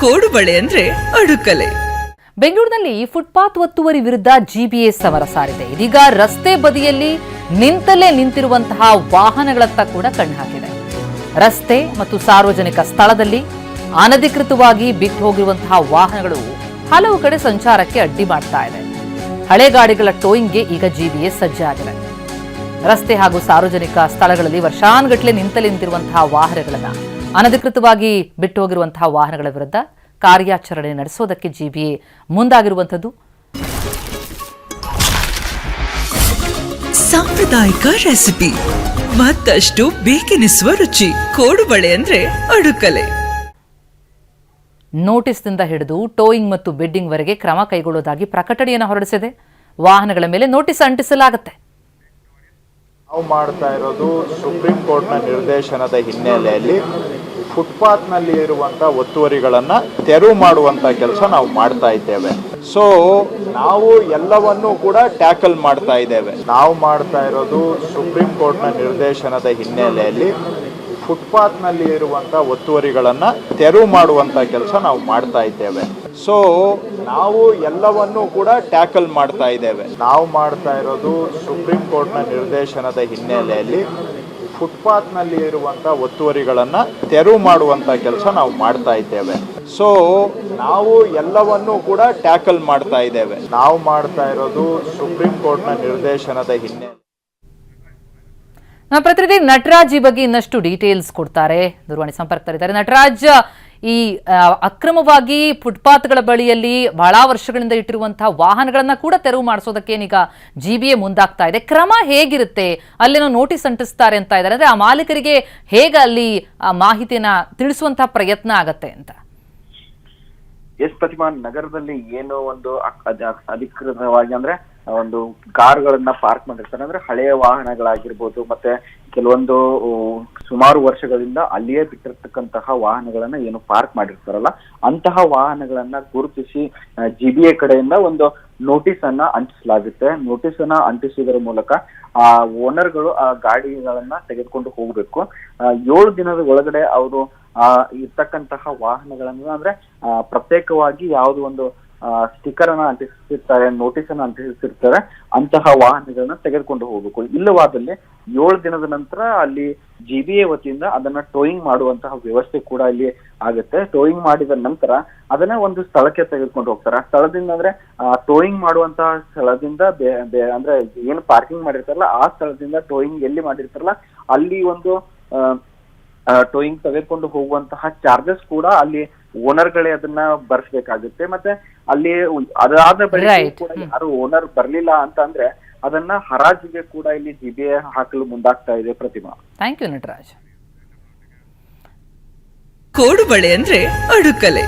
ಕೋಡುಬಳೆ ಅಂದ್ರೆ ಅಡುಕಲೆ. ಬೆಂಗಳೂರಿನಲ್ಲಿ ಫುಟ್ಪಾತ್ ಒತ್ತುವರಿ ವಿರುದ್ಧ ಜಿಬಿಎ ಸಮರ ಸಾರಿದೆ. ಇದೀಗ ರಸ್ತೆ ಬದಿಯಲ್ಲಿ ನಿಂತಲ್ಲೇ ನಿಂತಿರುವಂತಹ ವಾಹನಗಳತ್ತ ಕೂಡ ಕಣ್ಣು ಹಾಕಿದೆ. ರಸ್ತೆ ಮತ್ತು ಸಾರ್ವಜನಿಕ ಸ್ಥಳದಲ್ಲಿ ಅನಧಿಕೃತವಾಗಿ ಬಿಟ್ಟು ಹೋಗಿರುವಂತಹ ವಾಹನಗಳು ಹಲವು ಕಡೆ ಸಂಚಾರಕ್ಕೆ ಅಡ್ಡಿ ಮಾಡ್ತಾ ಇದೆ. ಹಳೆ ಗಾಡಿಗಳ ಟೋಯಿಂಗ್ಗೆ ಈಗ ಜಿಬಿಎ ಸಜ್ಜಾಗಿದೆ. ರಸ್ತೆ ಹಾಗೂ ಸಾರ್ವಜನಿಕ ಸ್ಥಳಗಳಲ್ಲಿ ವರ್ಷಾನುಗಟ್ಟಲೆ ನಿಂತಿರುವಂತಹ ವಾಹನಗಳನ್ನ ಅನಧಿಕೃತವಾಗಿ ಬಿಟ್ಟು ಹೋಗಿರುವಂತಹ ವಾಹನಗಳ ವಿರುದ್ಧ ಕಾರ್ಯಾಚರಣೆ ನಡೆಸೋದಕ್ಕೆ ಜಿಬಿಎ ಮುಂದಾಗಿರುವಂಥದ್ದು. ಸಾಂಪ್ರದಾಯಿಕ ರೆಸಿಪಿ, ಮತ್ತಷ್ಟು ಬೇಕೆನಿಸುವ ರುಚಿ. ಕೋಡುಬಳೆ ಅಂದ್ರೆ ಅಡುಕಲೆ. ನೋಟಿಸ್ನಿಂದ ಹಿಡಿದು ಟೋಯಿಂಗ್ ಮತ್ತು ಬೆಡ್ಡಿಂಗ್ ವರೆಗೆ ಕ್ರಮ ಕೈಗೊಳ್ಳುವುದಾಗಿ ಪ್ರಕಟಣೆಯನ್ನು ಹೊರಡಿಸಿದೆ. ವಾಹನಗಳ ಮೇಲೆ ನೋಟಿಸ್ ಅಂಟಿಸಲಾಗುತ್ತೆ. ನಾವು ಮಾಡ್ತಾ ಇರೋದು ಸುಪ್ರೀಂ ಕೋರ್ಟ್ನ ನಿರ್ದೇಶನದ ಹಿನ್ನೆಲೆಯಲ್ಲಿ ಫುಟ್ಪಾತ್ನಲ್ಲಿ ಇರುವಂಥ ಒತ್ತುವರಿಗಳನ್ನು ತೆರವು ಮಾಡುವಂಥ ಕೆಲಸ ನಾವು ಮಾಡ್ತಾ ಇದ್ದೇವೆ. ಸೊ ನಾವು ಎಲ್ಲವನ್ನೂ ಕೂಡ ಟ್ಯಾಕಲ್ ಮಾಡ್ತಾ ಇದ್ದೇವೆ. ನಾವು ಮಾಡ್ತಾ ಇರೋದು ಸುಪ್ರೀಂ ಕೋರ್ಟ್ನ ನಿರ್ದೇಶನದ ಹಿನ್ನೆಲೆಯಲ್ಲಿ ಫುಟ್ಪಾತ್ನಲ್ಲಿ ಇರುವಂಥ ಒತ್ತುವರಿಗಳನ್ನು ತೆರವು ಮಾಡುವಂಥ ಕೆಲಸ ನಾವು ಮಾಡ್ತಾ ಇದ್ದೇವೆ. ಸೊ ನಾವು ಎಲ್ಲವನ್ನೂ ಕೂಡ ಟ್ಯಾಕಲ್ ಮಾಡ್ತಾ ಇದ್ದೇವೆ. ನಾವು ಮಾಡ್ತಾ ಇರೋದು ಸುಪ್ರೀಂ ಕೋರ್ಟ್ನ ನಿರ್ದೇಶನದ ಹಿನ್ನೆಲೆಯಲ್ಲಿ ಫುಟ್ಪಾತ್ನಲ್ಲಿ ಇರುವಂಥ ಒತ್ತುವರಿಗಳನ್ನು ತೆರವು ಮಾಡುವಂಥ ಕೆಲಸ ನಾವು ಮಾಡ್ತಾ ಇದ್ದೇವೆ. ಸೊ ನಾವು ಎಲ್ಲವನ್ನೂ ಕೂಡ ಟ್ಯಾಕಲ್ ಮಾಡ್ತಾ ಇದ್ದೇವೆ. ನಾವು ಮಾಡ್ತಾ ಇರೋದು ಸುಪ್ರೀಂ ಕೋರ್ಟ್ನ ನಿರ್ದೇಶನದ ಹಿನ್ನೆಲೆ. ನಮ್ಮ ಪ್ರತಿನಿಧಿ ನಟರಾಜ್ ಈ ಬಗ್ಗೆ ಇನ್ನಷ್ಟು ಡೀಟೇಲ್ಸ್ ಕೊಡ್ತಾರೆ. ದೂರವಾಣಿ ಸಂಪರ್ಕದಲ್ಲಿದ್ದಾರೆ. ನಟರಾಜ್, ಈ ಅಕ್ರಮವಾಗಿ ಫುಟ್ಪಾತ್ಗಳ ಬಳಿಯಲ್ಲಿ ಬಹಳ ವರ್ಷಗಳಿಂದ ಇಟ್ಟಿರುವಂತಹ ವಾಹನಗಳನ್ನ ಕೂಡ ತೆರವು ಮಾಡಿಸೋದಕ್ಕೆ ಏನೀಗ ಜಿಬಿಎ ಮುಂದಾಗ್ತಾ ಇದೆ. ಕ್ರಮ ಹೇಗಿರುತ್ತೆ? ಅಲ್ಲೇನೋ ನೋಟಿಸ್ ಅಂಟಿಸ್ತಾರೆ ಅಂತ ಇದ್ದಾರೆ. ಅಂದ್ರೆ ಆ ಮಾಲೀಕರಿಗೆ ಹೇಗೆ ಅಲ್ಲಿ ಮಾಹಿತಿಯನ್ನ ತಿಳಿಸುವಂತಹ ಪ್ರಯತ್ನ ಆಗತ್ತೆ ಅಂತ? ಎಸ್ ಪ್ರತಿಮಾ, ನಗರದಲ್ಲಿ ಏನೋ ಒಂದು ಅಧಿಕೃತವಾಗಿ ಅಂದ್ರೆ ಒಂದು ಕಾರುಗಳನ್ನ ಪಾರ್ಕ್ ಮಾಡಿರ್ತಾರೆ. ಅಂದ್ರೆ ಹಳೆಯ ವಾಹನಗಳಾಗಿರ್ಬೋದು, ಮತ್ತೆ ಕೆಲವೊಂದು ಸುಮಾರು ವರ್ಷಗಳಿಂದ ಅಲ್ಲಿಯೇ ಬಿಟ್ಟಿರ್ತಕ್ಕಂತಹ ವಾಹನಗಳನ್ನ ಏನು ಪಾರ್ಕ್ ಮಾಡಿರ್ತಾರಲ್ಲ, ಅಂತಹ ವಾಹನಗಳನ್ನ ಗುರುತಿಸಿ ಜಿಬಿಎ ಕಡೆಯಿಂದ ಒಂದು ನೋಟಿಸ್ ಅನ್ನ ಅಂಟಿಸಲಾಗುತ್ತೆ. ನೋಟಿಸ್ ಅನ್ನ ಅಂಟಿಸುವುದರ ಮೂಲಕ ಆ ಓನರ್ಗಳು ಆ ಗಾಡಿಗಳನ್ನ ತೆಗೆದುಕೊಂಡು ಹೋಗ್ಬೇಕು. 7 ದಿನದ ಒಳಗಡೆ ಅವರು ಇರ್ತಕ್ಕಂತಹ ವಾಹನಗಳನ್ನ ಅಂದ್ರೆ ಪ್ರತ್ಯೇಕವಾಗಿ ಯಾವ್ದು ಒಂದು ಸ್ಟಿಕ್ಕರ್ ಅನ್ನ ಅಂಟಿಸಿರ್ತಾರೆ, ನೋಟಿಸ್ ಅನ್ನ ಅಂಟಿಸಿರ್ತಾರೆ, ಅಂತಹ ವಾಹನಗಳನ್ನ ತೆಗೆದುಕೊಂಡು ಹೋಗ್ಬೇಕು. ಇಲ್ಲವಾದಲ್ಲಿ 7 ದಿನದ ನಂತರ ಅಲ್ಲಿ ಜಿಬಿಎ ವತಿಯಿಂದ ಅದನ್ನ ಟೋಯಿಂಗ್ ಮಾಡುವಂತಹ ವ್ಯವಸ್ಥೆ ಕೂಡ ಇಲ್ಲಿ ಆಗುತ್ತೆ. ಟೋಯಿಂಗ್ ಮಾಡಿದ ನಂತರ ಅದನ್ನ ಒಂದು ಸ್ಥಳಕ್ಕೆ ತೆಗೆದುಕೊಂಡು ಹೋಗ್ತಾರೆ. ಆ ಸ್ಥಳದಿಂದ ಅಂದ್ರೆ ಟೋಯಿಂಗ್ ಮಾಡುವಂತಹ ಸ್ಥಳದಿಂದ ಅಂದ್ರೆ ಏನು ಪಾರ್ಕಿಂಗ್ ಮಾಡಿರ್ತಾರಲ್ಲ ಆ ಸ್ಥಳದಿಂದ ಟೋಯಿಂಗ್ ಎಲ್ಲಿ ಮಾಡಿರ್ತಾರಲ್ಲ ಅಲ್ಲಿ ಒಂದು ಟೋಯಿಂಗ್ ತೆಗೆದುಕೊಂಡು ಹೋಗುವಂತಹ ಚಾರ್ಜಸ್ ಕೂಡ ಅಲ್ಲಿ ಓನರ್ಗಳೇ ಅದನ್ನ ಬರ್ಸ್ಬೇಕಾಗುತ್ತೆ. ಮತ್ತೆ ಅಲ್ಲಿ ಅದಾದ ಬಳಿಕ ಕೂಡ ಯಾರು ಓನರ್ ಬರ್ಲಿಲ್ಲ ಅಂತ ಅಂದ್ರೆ ಅದನ್ನ ಹರಾಜಿಗೆ ಕೂಡ ಇಲ್ಲಿ ಜಿಬಿಎ ಹಾಕಲು ಮುಂದಾಗ್ತಾ ಇದೆ. ಪ್ರತಿಮಾ, ಥ್ಯಾಂಕ್ ಯು ನಟರಾಜ್. ಕೋಡುಬಳೆ ಅಂದ್ರೆ ಅಡುಕಲೆ.